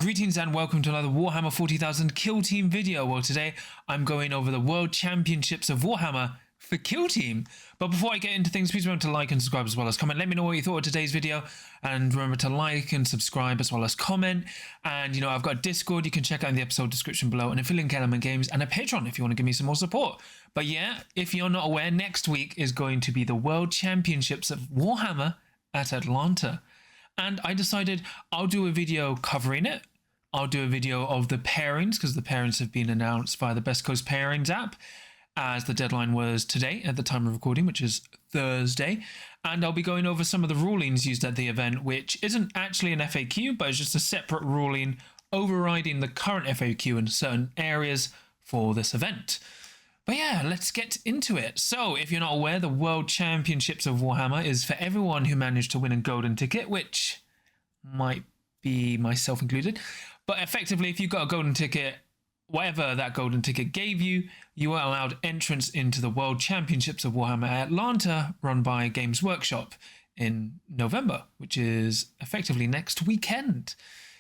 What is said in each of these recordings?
Greetings and welcome to another Warhammer 40,000 Kill Team video. Well, today I'm going over the World Championships of Warhammer for Kill Team. But before I get into things, please remember to like and subscribe as well as comment. Let me know what you thought of today's video. And remember to like and subscribe as well as comment. And, you know, I've got a Discord you can check out in the episode description below, and affiliate Element Games, and a Patreon if you want to give me some more support. But yeah, if you're not aware, next week is going to be the World Championships of Warhammer at Atlanta. And I decided I'll do a video covering it. I'll do a video of the pairings, because the pairings have been announced via the Best Coast Pairings app, as the deadline was today at the time of recording, which is Thursday. And I'll be going over some of the rulings used at the event, which isn't actually an FAQ, but it's just a separate ruling overriding the current FAQ in certain areas for this event. But yeah, let's get into it. So if you're not aware, the World Championships of Warhammer is for everyone who managed to win a golden ticket, which might be myself included. But effectively, if you got a golden ticket, whatever that golden ticket gave you, you are allowed entrance into the World Championships of Warhammer at Atlanta, run by Games Workshop in November, which is effectively next weekend.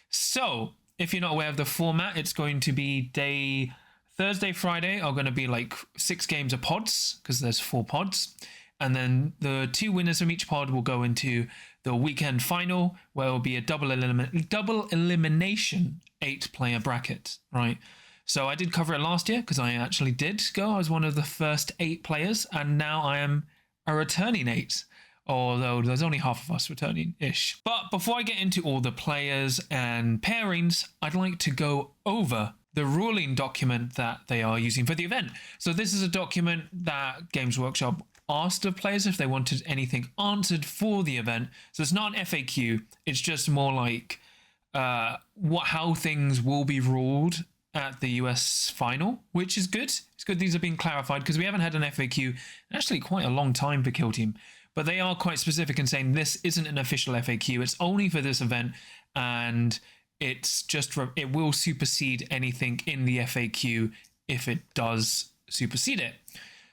So if you're not aware of the format, it's going to be Thursday, Friday are going to be like 6 games of pods, because there's 4 pods. And then the 2 winners from each pod will go into the weekend final, where it will be a double elimination 8-player bracket, right? So I did cover it last year, because I actually did go. I was one of the first 8 players, and now I am a returning 8. Although there's only half of us returning-ish. But before I get into all the players and pairings, I'd like to go over the ruling document that they are using for the event. So this is a document that Games Workshop asked of players if they wanted anything answered for the event. So it's not an FAQ, it's just more like how things will be ruled at the US final, which is good. It's good these are being clarified, because we haven't had an FAQ in actually quite a long time for Kill Team. But they are quite specific in saying this isn't an official FAQ, it's only for this event, and it will supersede anything in the FAQ if it does supersede it.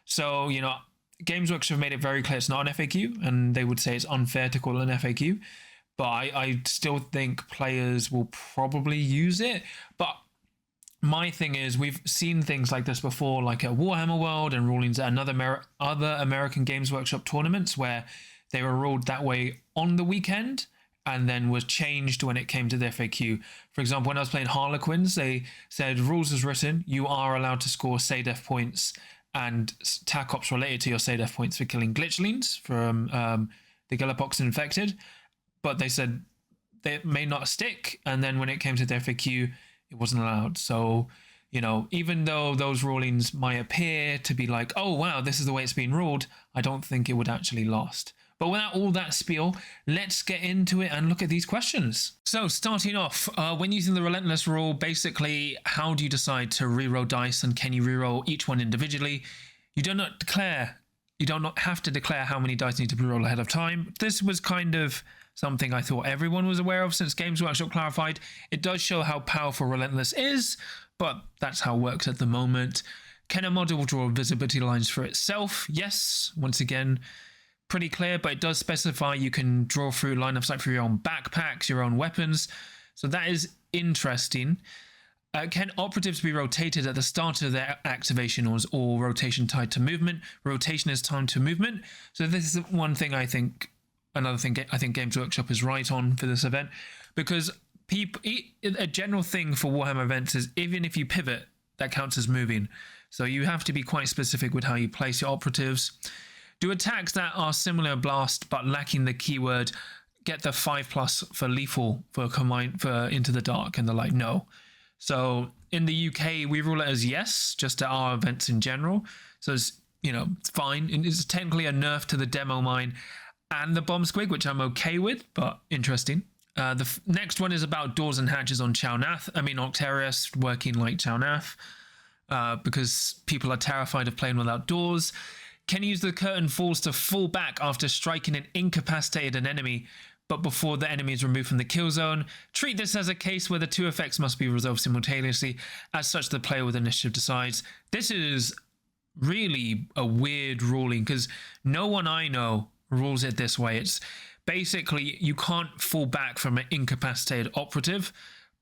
So, you know, Games Workshop have made it very clear it's not an FAQ, and they would say it's unfair to call it an FAQ. But I still think players will probably use it. But my thing is, we've seen things like this before, like at Warhammer World and rulings at other American Games Workshop tournaments, where they were ruled that way on the weekend, and then was changed when it came to the FAQ. For example, when I was playing Harlequins, they said rules as written, you are allowed to score SADEF points and TAC ops related to your SADEF points for killing glitchlings from the Galapox infected. But they said they may not stick, and then when it came to the FAQ, it wasn't allowed. So, you know, even though those rulings might appear to be like, oh wow, this is the way it's been ruled, I don't think it would actually last. But without all that spiel, let's get into it and look at these questions. So starting off, when using the Relentless rule, basically, how do you decide to reroll dice, and can you reroll each one individually? You do not have to declare how many dice need to be rolled ahead of time. This was kind of something I thought everyone was aware of since Games Workshop clarified. It does show how powerful Relentless is, but that's how it works at the moment. Can a model draw visibility lines for itself? Yes, once again, pretty clear, but it does specify you can draw through line of sight for your own backpacks, your own weapons. So that is interesting. Can operatives be rotated at the start of their activation, or rotation tied to movement? Rotation is timed to movement. So this is one thing another thing I think Games Workshop is right on for this event, because a general thing for Warhammer events is even if you pivot, that counts as moving. So you have to be quite specific with how you place your operatives. Do attacks that are similar blast but lacking the keyword get the 5+ for lethal for Into the Dark and the light? No. So in the UK, we rule it as yes, just at our events in general. So it's, you know, it's fine. It's technically a nerf to the demo mine and the bomb squig, which I'm okay with, but interesting. The next one is about doors and hatches on Octarius working like Chaunath, because people are terrified of playing without doors. Can use the curtain falls to fall back after striking and incapacitated an enemy, but before the enemy is removed from the kill zone. Treat this as a case where the 2 effects must be resolved simultaneously. As such, the player with initiative decides. This is really a weird ruling, because no one I know rules it this way. It's basically you can't fall back from an incapacitated operative,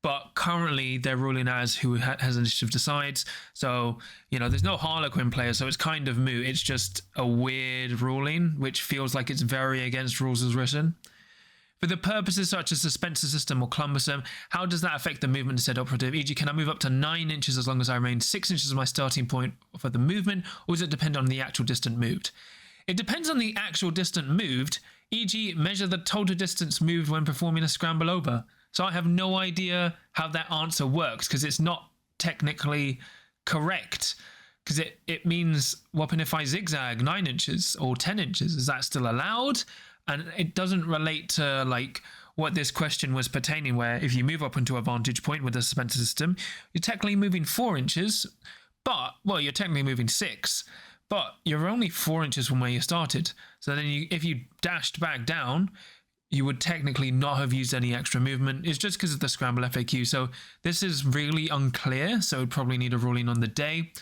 but currently they're ruling as who has initiative decides. So, there's no Harlequin player, so it's kind of moot. It's just a weird ruling, which feels like it's very against rules as written. For the purposes such as suspension system or cumbersome, how does that affect the movement instead operative? E.g., can I move up to 9 inches as long as I remain 6 inches of my starting point for the movement, or does it depend on the actual distance moved? It depends on the actual distance moved, e.g., measure the total distance moved when performing a scramble over. So I have no idea how that answer works, because it's not technically correct. Because it means, what if I zigzag 9 inches or 10 inches? Is that still allowed? And it doesn't relate to what this question was pertaining, where if you move up into a vantage point with the suspension system, you're technically moving 4 inches, you're technically moving 6, but you're only 4 inches from where you started. So then if you dashed back down, you would technically not have used any extra movement. It's just because of the scramble FAQ. So this is really unclear, so we'd probably need a ruling on the day.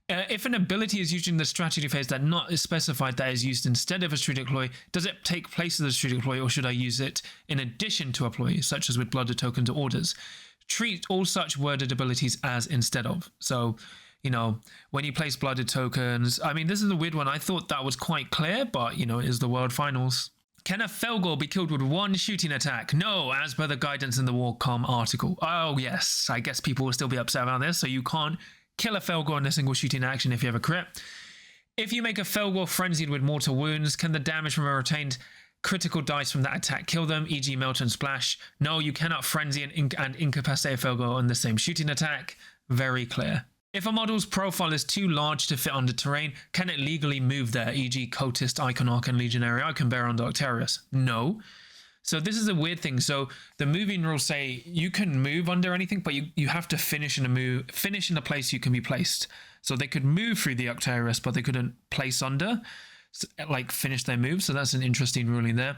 If an ability is used in the strategy phase that not is specified that is used instead of a strategic ploy, does it take place of the strategic ploy, or should I use it in addition to a ploy, such as with blooded tokens or orders? Treat all such worded abilities as instead of. So, when you place blooded tokens, this is a weird one. I thought that was quite clear, but, it is the World Finals. Can a Felgor be killed with one shooting attack? No, as per the guidance in the Warcom article. Oh, yes. I guess people will still be upset about this, so you can't kill a Felgor in a single shooting action if you have a crit. If you make a Felgor frenzied with mortal wounds, can the damage from a retained critical dice from that attack kill them, e.g. melt and splash? No, you cannot frenzy and incapacitate a Felgor on the same shooting attack. Very clear. If a model's profile is too large to fit under terrain, can it legally move there, e.g. Cultist, Iconarch, and Legionary Iconbearer on Docterius? No. So this is a weird thing. So the moving rules say you can move under anything, but you have to finish in a place you can be placed. So they could move through the Octarius, but they couldn't place under, finish their move. So that's an interesting ruling there.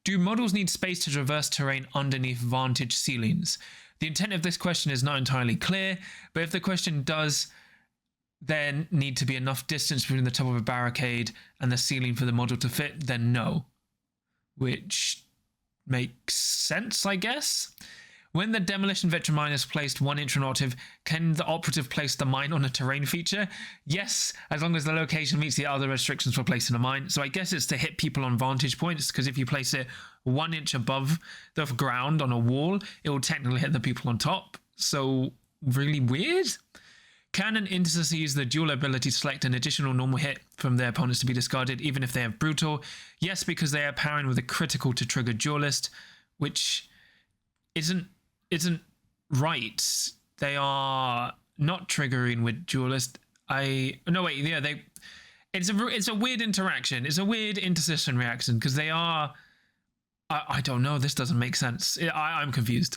Do models need space to traverse terrain underneath vantage ceilings? The intent of this question is not entirely clear, but if the question does then need to be enough distance between the top of a barricade and the ceiling for the model to fit, then no. Which makes sense, I guess. When the demolition veteran mine is placed 1 inch from operative, can the operative place the mine on a terrain feature? Yes, as long as the location meets the other restrictions for placing a mine. So I guess it's to hit people on vantage points, because if you place it 1 inch above the ground on a wall, it will technically hit the people on top. So really weird. Can an intercessor use the dual ability to select an additional normal hit from their opponents to be discarded, even if they have brutal? Yes, because they are pairing with a critical to trigger duelist, which isn't right. They are not triggering with duelist. It's a weird interaction. It's a weird intercession reaction, because they are. I don't know. This doesn't make sense. I'm confused.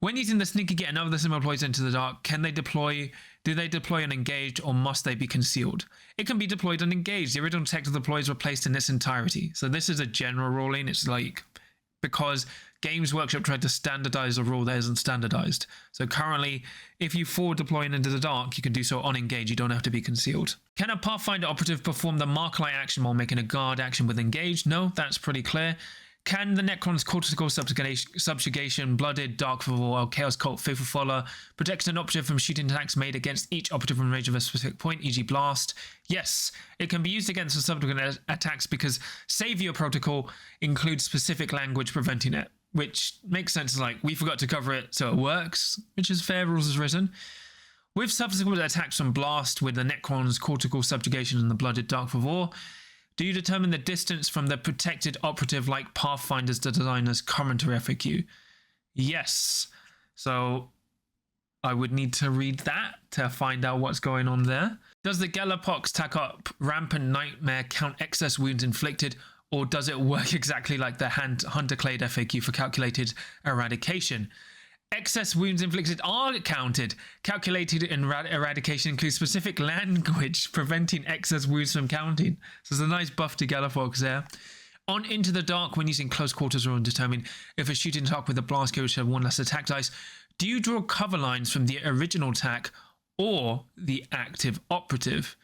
When using the sneaky get another similar deploys into the dark, can they deploy? Do they deploy unengaged, or must they be concealed? It can be deployed unengaged. The original text of the deploys were placed in its entirety. So this is a general ruling. It's because Games Workshop tried to standardize a rule that isn't standardized. So currently, if you forward deploying into the dark, you can do so unengaged. You don't have to be concealed. Can a Pathfinder operative perform the Mark Light action while making a guard action with engaged? No, that's pretty clear. Can the Necron's cortical subjugation, blooded, dark or chaos cult, faithful follower protect an operative from shooting attacks made against each operative in range of a specific point, e.g. blast? Yes, it can be used against the subsequent attacks because Savior Protocol includes specific language preventing it, which makes sense. We forgot to cover it, so it works, which is fair, rules as written. With subsequent attacks from blast with the Necron's cortical subjugation and the blooded dark for war, do you determine the distance from the protected operative like Pathfinder's designer's commentary FAQ? Yes. So I would need to read that to find out what's going on there. Does the Galapox tack up rampant nightmare count excess wounds inflicted, or does it work exactly like the Hunterclade FAQ for calculated eradication? Excess wounds inflicted are counted. Calculated eradication includes specific language preventing excess wounds from counting. So there's a nice buff to Galafox there. On Into the Dark, when using close quarters rule and determine if a shooting attack with a blast code should have 1 less attack dice, do you draw cover lines from the original attack or the active operative?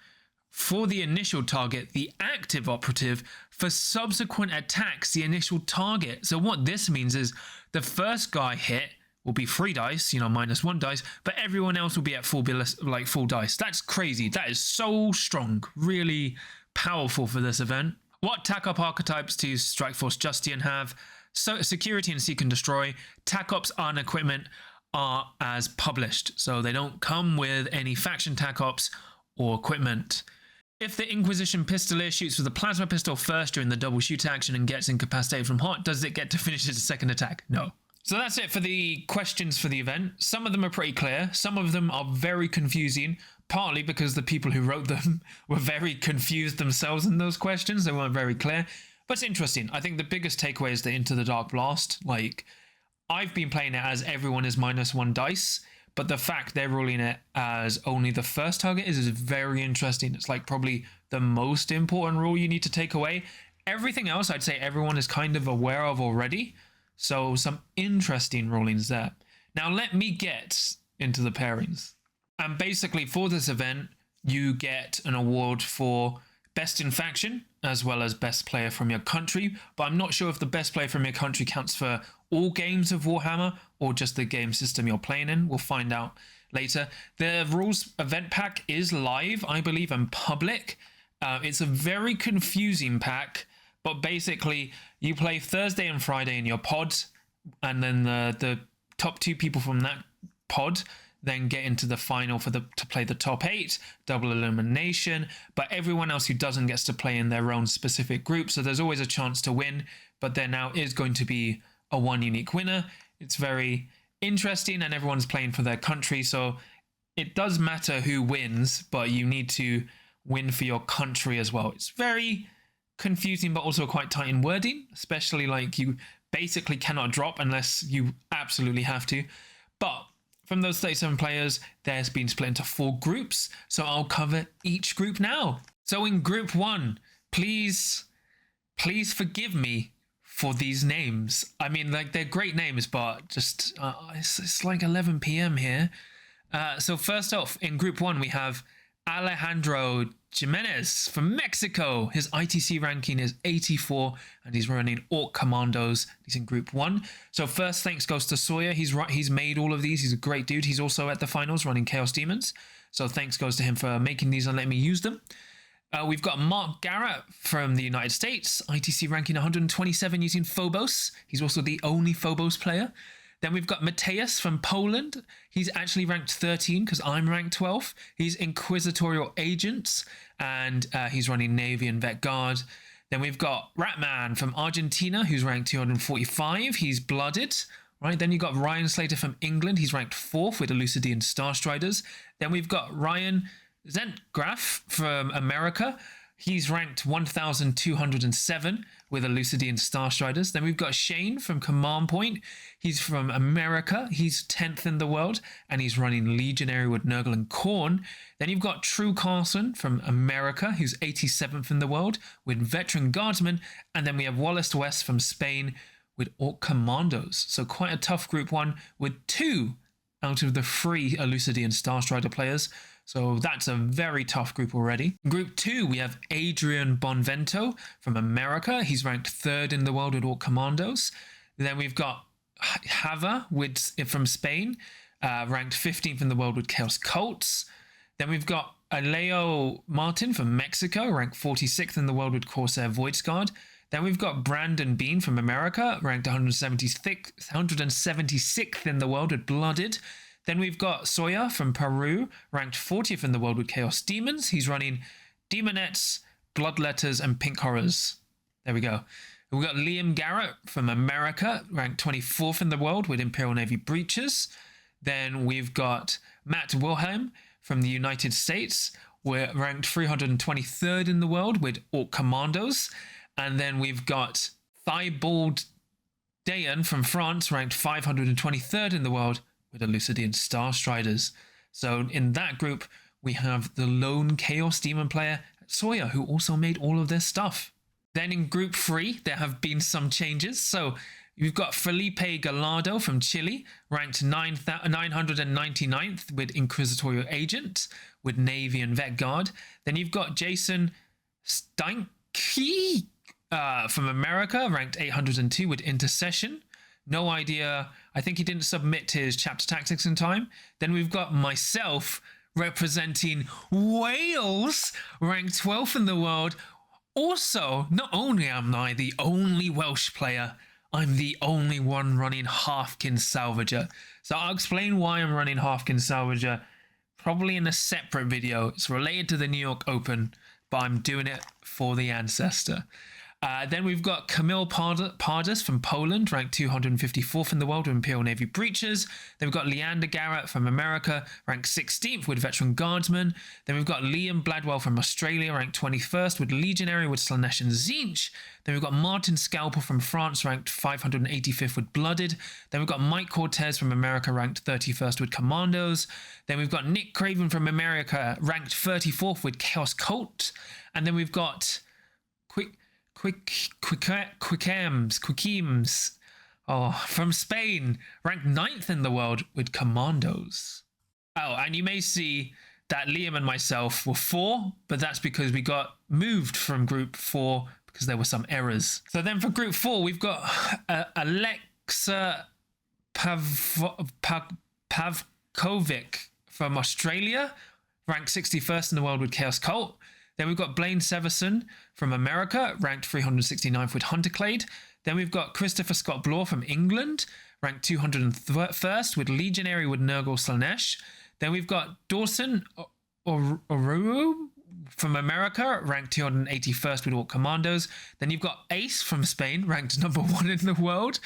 For the initial target, the active operative. For subsequent attacks, the initial target. So what this means is the first guy hit will be 3 dice, you know, -1 dice, but everyone else will be at full dice. That's crazy. That is so strong. Really powerful for this event. What tack-up archetypes does Strikeforce Justian have? So security and seek and destroy. Tack-ups on equipment are as published, so they don't come with any faction tack-ups or equipment. If the Inquisition Pistolier shoots with a plasma pistol first during the double shoot action and gets incapacitated from hot, does it get to finish its second attack? No. So that's it for the questions for the event. Some of them are pretty clear. Some of them are very confusing, partly because the people who wrote them were very confused themselves in those questions. They weren't very clear. But it's interesting. I think the biggest takeaway is the Into the Dark Blast. Like, I've been playing it as everyone is -1 dice, but the fact they're ruling it as only the first target is very interesting. It's like probably the most important rule you need to take away. Everything else, I'd say everyone is kind of aware of already. So some interesting rulings there. Now let me get into the pairings. And basically for this event, you get an award for best in faction, as well as best player from your country. But I'm not sure if the best player from your country counts for all games of Warhammer or just the game system you're playing in. We'll find out later. The rules event pack is live, I believe, and public. It's a very confusing pack, but basically you play Thursday and Friday in your pod, and then the top 2 people from that pod then get into the final to play the top 8, double elimination, but everyone else who doesn't gets to play in their own specific group, so there's always a chance to win, but there now is going to be a one unique winner. It's very interesting, and everyone's playing for their country, so it does matter who wins, but you need to win for your country as well. It's very confusing, but also quite tight in wording, especially like you basically cannot drop unless you absolutely have to. But from those 37 players, there's been split into 4 groups, so I'll cover each group now. So in group 1, please forgive me for these names. I mean, like, they're great names, but just it's like 11 p.m. here. So first off, in group 1, we have Alejandro Jimenez from Mexico. His ITC ranking is 84, and he's running Orc Commandos. He's in group 1. So first thanks goes to Sawyer. He's made all of these. He's a great dude. He's also at the finals running Chaos Demons. So thanks goes to him for making these and letting me use them. We've got Mark Garrett from the United States, ITC ranking 127 using Phobos. He's also the only Phobos player. Then we've got Mateus from Poland. He's actually ranked 13 because I'm ranked 12. He's Inquisitorial Agents, and he's running Navy and Vet Guard. Then we've got Ratman from Argentina, who's ranked 245. He's Blooded. Right, then you've got Ryan Slater from England. He's ranked 4th with Elucidian Starstriders. Then we've got Ryan Zentgraf from America. He's ranked 1,207 with Elucidian Starstriders. Then we've got Shane from Command Point. He's from America. He's 10th in the world, and he's running Legionary with Nurgle and Khorne. Then you've got True Carson from America, who's 87th in the world with Veteran Guardsmen. And then we have Wallace West from Spain with Orc Commandos. So quite a tough group 1 with 2 out of the 3 Elucidian Starstrider players. So that's a very tough group already. Group 2, we have Adrian Bonvento from America. He's ranked 3rd in the world with Orc Commandos. Then we've got Hava from Spain, ranked 15th in the world with Chaos Cults. Then we've got Aleo Martin from Mexico, ranked 46th in the world with Corsair Voids Guard. Then we've got Brandon Bean from America, ranked 176th in the world with Blooded. Then we've got Soya from Peru, ranked 40th in the world with Chaos Demons. He's running Demonettes, Bloodletters, and Pink Horrors. There we go. We've got Liam Garrett from America, ranked 24th in the world with Imperial Navy Breaches. Then we've got Matt Wilhelm from the United States. We're ranked 323rd in the world with Orc Commandos. And then we've got Thibault Dayan from France, ranked 523rd in the world with Elucidian Starstriders. So in that group, we have the lone Chaos Demon player, Sawyer, who also made all of this stuff. Then in group 3, there have been some changes. So you've got Felipe Gallardo from Chile, ranked 999th with Inquisitorial Agent, with Navy and Vet Guard. Then you've got Jason Steinke from America, ranked 802 with Intercession. No idea. I think he didn't submit his chapter tactics in time. Then we've got myself representing Wales, ranked 12th in the world. Also, not only am I the only Welsh player, I'm the only one running Halfkin Salvager. So I'll explain why I'm running Halfkin Salvager probably in a separate video. It's related to the New York Open, but I'm doing it for the ancestor. Then we've got Kamil Pardas from Poland, ranked 254th in the world with Imperial Navy breeches. Then we've got Leander Garrett from America, ranked 16th with Veteran Guardsman. Then we've got Liam Bladwell from Australia, ranked 21st with Legionary with Slanesh and Zinch. Then we've got Martin Scalpel from France, ranked 585th with Blooded. Then we've got Mike Cortez from America, ranked 31st with Commandos. Then we've got Nick Craven from America, ranked 34th with Chaos Cult. And then we've got Quickems from Spain, ranked 9th in the world with Commandos. Oh, and you may see that Liam and myself were 4, but that's because we got moved from group 4 because there were some errors. So then for group 4, we've got Alexa Pavkovic from Australia, ranked 61st in the world with Chaos Cult. Then we've got Blaine Severson from America, ranked 369th with Hunterclade. Then we've got Christopher Scott Bloor from England, ranked 201st with Legionary with Nurgle Slanesh. Then we've got Dawson Oruru from America, ranked 281st with Orc Commandos. Then you've got Ace from Spain, ranked number 1 in the world,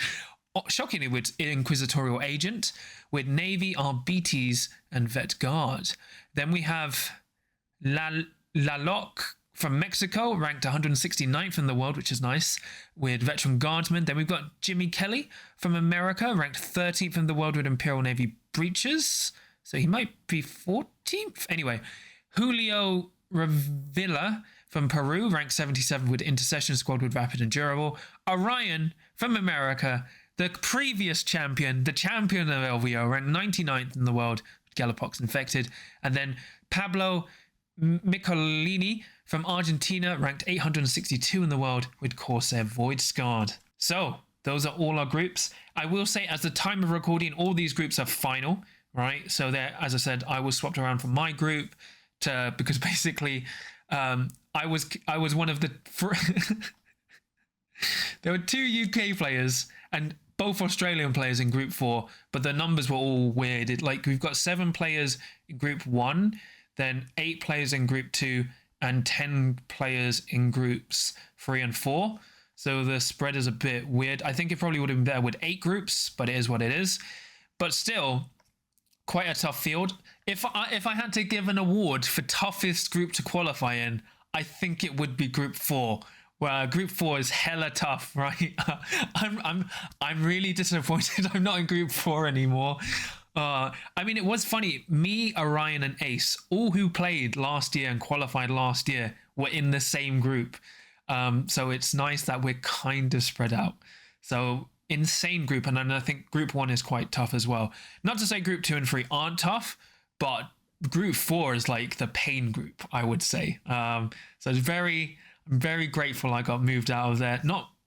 shockingly with Inquisitorial Agent, with Navy, RBTs, and Vet Guard. Then we have Laloc from Mexico, ranked 169th in the world, which is nice, with Veteran Guardsman. Then we've got Jimmy Kelly from America, ranked 13th in the world with Imperial Navy breeches. So he might be 14th. Anyway, Julio Revilla from Peru, ranked 77th with Intercession Squad with Rapid and Durable. Orion from America, the previous champion, the champion of LVO, ranked 99th in the world with Galloppox Infected. And then Pablo Miccolini from Argentina, ranked 862 in the world with Corsair Void Scarred. So those are all our groups. I will say, as the time of recording, all these groups are final, right? So there, as I said, I was swapped around from my group to, because basically I was one of the there were 2 UK players and both Australian players in group 4, but the numbers were all weird. Like we've got 7 players in group 1, then 8 players in group 2, and 10 players in groups 3 and 4. So the spread is a bit weird. I think it probably would have been better with 8 groups, but it is what it is. But still, quite a tough field. If I had to give an award for toughest group to qualify in, I think it would be group 4. Well, group 4 is hella tough, right? I'm really disappointed I'm not in group 4 anymore. I mean, it was funny. Me, Orion, and Ace, all who played last year and qualified last year, were in the same group. So it's nice that we're kind of spread out. So insane group, and then I think group 1 is quite tough as well. Not to say group 2 and 3 aren't tough, but group 4 is like the pain group, I would say. So it's I'm very grateful I got moved out of there.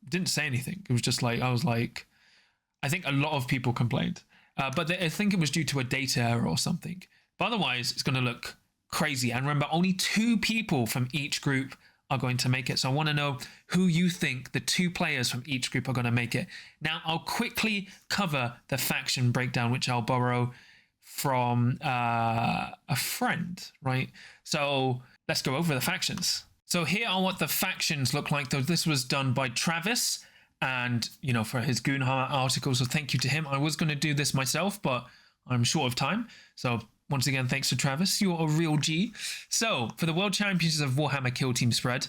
Didn't say anything. It was just like, I think a lot of people complained. But I think it was due to a data error or something. But otherwise, it's going to look crazy. And remember, only 2 people from each group are going to make it. So I want to know who you think the 2 players from each group are going to make it. Now, I'll quickly cover the faction breakdown, which I'll borrow from a friend, right? So let's go over the factions. So here are what the factions look like. Though this was done by Travis, and for his Goonhammer article, so thank you to him. I was going to do this myself, but I'm short of time. So once again, thanks to Travis. You're a real G. So for the World Championships of Warhammer Kill Team spread,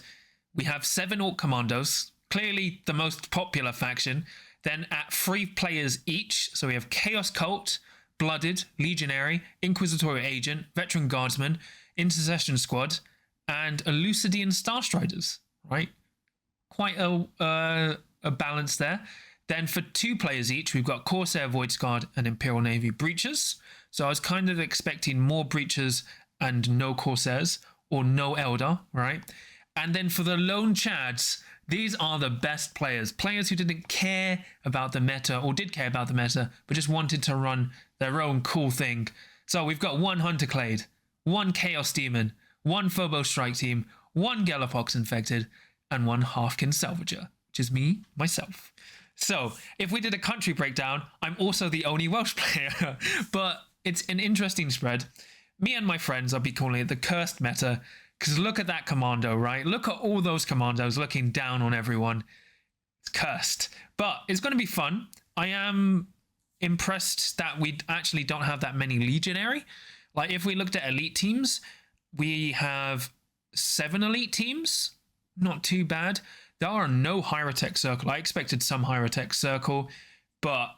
we have 7 Orc Commandos, clearly the most popular faction. Then at 3 players each, so we have Chaos Cult, Blooded, Legionary, Inquisitorial Agent, Veteran Guardsman, Intercession Squad, and Elucidian Starstriders, right? Quite a balance there. Then for 2 players each, we've got Corsair Void Scarred and Imperial Navy breeches. So I was kind of expecting more breeches and no Corsairs, or no Eldar, right? And then for the lone Chads, These are the best players. Players who didn't care about the meta, or did care about the meta, but just wanted to run their own cool thing. So we've got 1 Hunter Clade, 1 Chaos Demon, 1 Phobos Strike Team, 1 Galapox Infected, and 1 Halfkin Salvager, which is me, myself. So if we did a country breakdown, I'm also the only Welsh player, but it's an interesting spread. Me and my friends, I'll be calling it the cursed meta, because look at that commando, right? Look at all those commandos looking down on everyone. It's cursed, but it's going to be fun. I am impressed that we actually don't have that many legionary. Like if we looked at elite teams, we have 7 elite teams. Not too bad. There are no Hierotech Circle. I expected some Hierotech Circle, but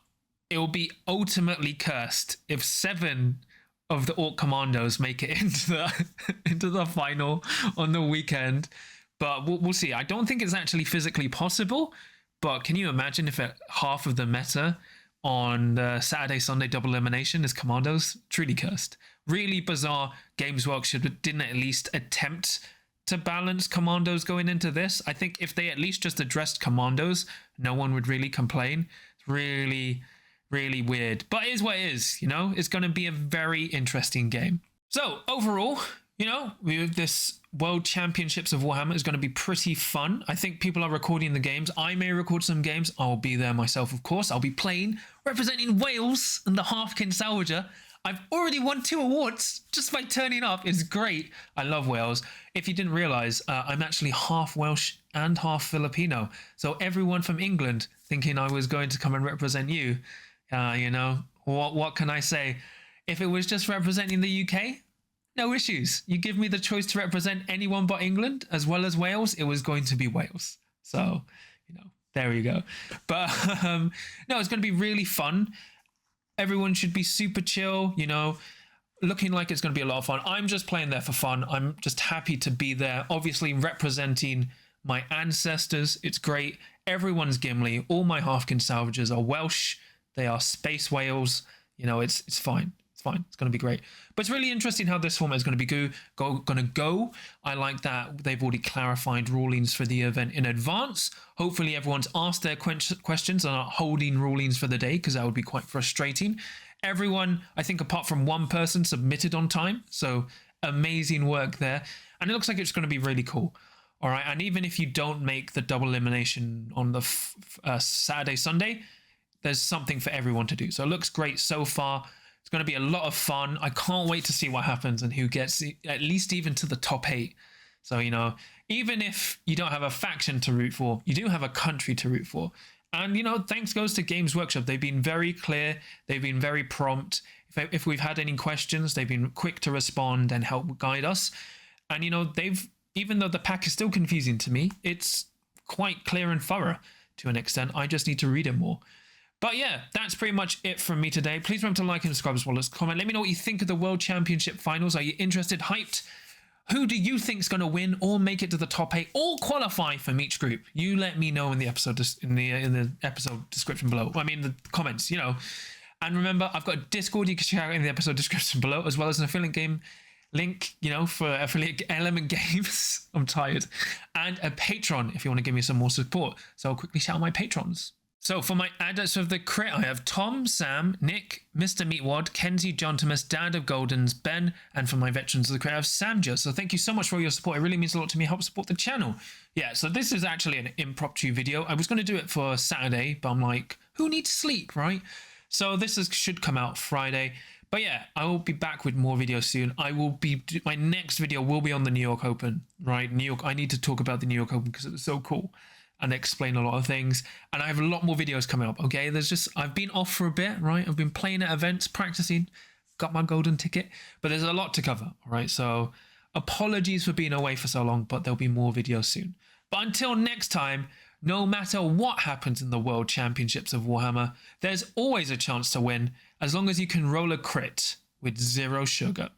it will be ultimately cursed if 7 of the Orc Commandos make it into the final on the weekend. But we'll see. I don't think it's actually physically possible, but can you imagine if half of the meta on the Saturday, Sunday double elimination is Commandos? Truly cursed. Really bizarre. Games Workshop didn't at least attempt to balance Commandos going into this. I think if they at least just addressed Commandos, no one would really complain. It's really, really weird. But it is what it is, you know? It's going to be a very interesting game. So overall, you know, this World Championships of Warhammer is going to be pretty fun. I think people are recording the games. I may record some games. I'll be there myself, of course. I'll be playing, representing Wales and the Halfkin Salvager. I've already won 2 awards just by turning up. It's great. I love Wales. If you didn't realize, I'm actually half Welsh and half Filipino. So everyone from England thinking I was going to come and represent you, you know, what can I say? If it was just representing the UK, no issues. You give me the choice to represent anyone but England as well as Wales, it was going to be Wales. So, you know, there we go. But no, it's going to be really fun. Everyone should be super chill, you know, looking like it's going to be a lot of fun. I'm just playing there for fun. I'm just happy to be there, obviously representing my ancestors. It's great. Everyone's Gimli. All my Halfkin Salvagers are Welsh. They are Space Wales. You know, it's fine. It's fine. It's going to be great. But it's really interesting how this format is going to be going to go. I like that they've already clarified rulings for the event in advance. Hopefully everyone's asked their questions and are holding rulings for the day, because that would be quite frustrating. Everyone, I think apart from one person, submitted on time. So amazing work there. And it looks like it's going to be really cool. All right. And even if you don't make the double elimination on the Saturday, Sunday, there's something for everyone to do. So it looks great so far. It's going to be a lot of fun. I can't wait to see what happens and who gets at least even to the top 8. So, you know, even if you don't have a faction to root for, you do have a country to root for. And, you know, thanks goes to Games Workshop. They've been very clear. They've been very prompt. If we've had any questions, they've been quick to respond and help guide us. And, you know, even though the pack is still confusing to me, it's quite clear and thorough to an extent. I just need to read it more. But yeah, that's pretty much it from me today. Please remember to like and subscribe as well as comment. Let me know what you think of the World Championship finals. Are you interested, hyped? Who do you think is going to win or make it to the top 8 or qualify from each group? You let me know in the episode in the episode description below. I mean, the comments, you know. And remember, I've got a Discord you can check out in the episode description below, as well as an affiliate game link, you know, for affiliate Element Games. I'm tired. And a Patreon if you want to give me some more support. So I'll quickly shout out my patrons. So for my adults of the crit, I have Tom, Sam, Nick, Mr. Meatwad, Kenzie, John Thomas, Dad of Goldens, Ben, and for my veterans of the crit, I have Samja. So thank you so much for all your support. It really means a lot to me. Help support the channel. Yeah, so this is actually an impromptu video. I was going to do it for Saturday, but I'm like, who needs sleep, right? So this should come out Friday. But yeah, I will be back with more videos soon. My next video will be on the New York Open, right? New York. I need to talk about the New York Open because it was so cool and explain a lot of things. And I have a lot more videos coming up, okay? I've been off for a bit, right? I've been playing at events, practicing, got my golden ticket, but there's a lot to cover, all right? So apologies for being away for so long, but there'll be more videos soon. But until next time, no matter what happens in the World Championships of Warhammer, there's always a chance to win as long as you can roll a crit with 0 sugar.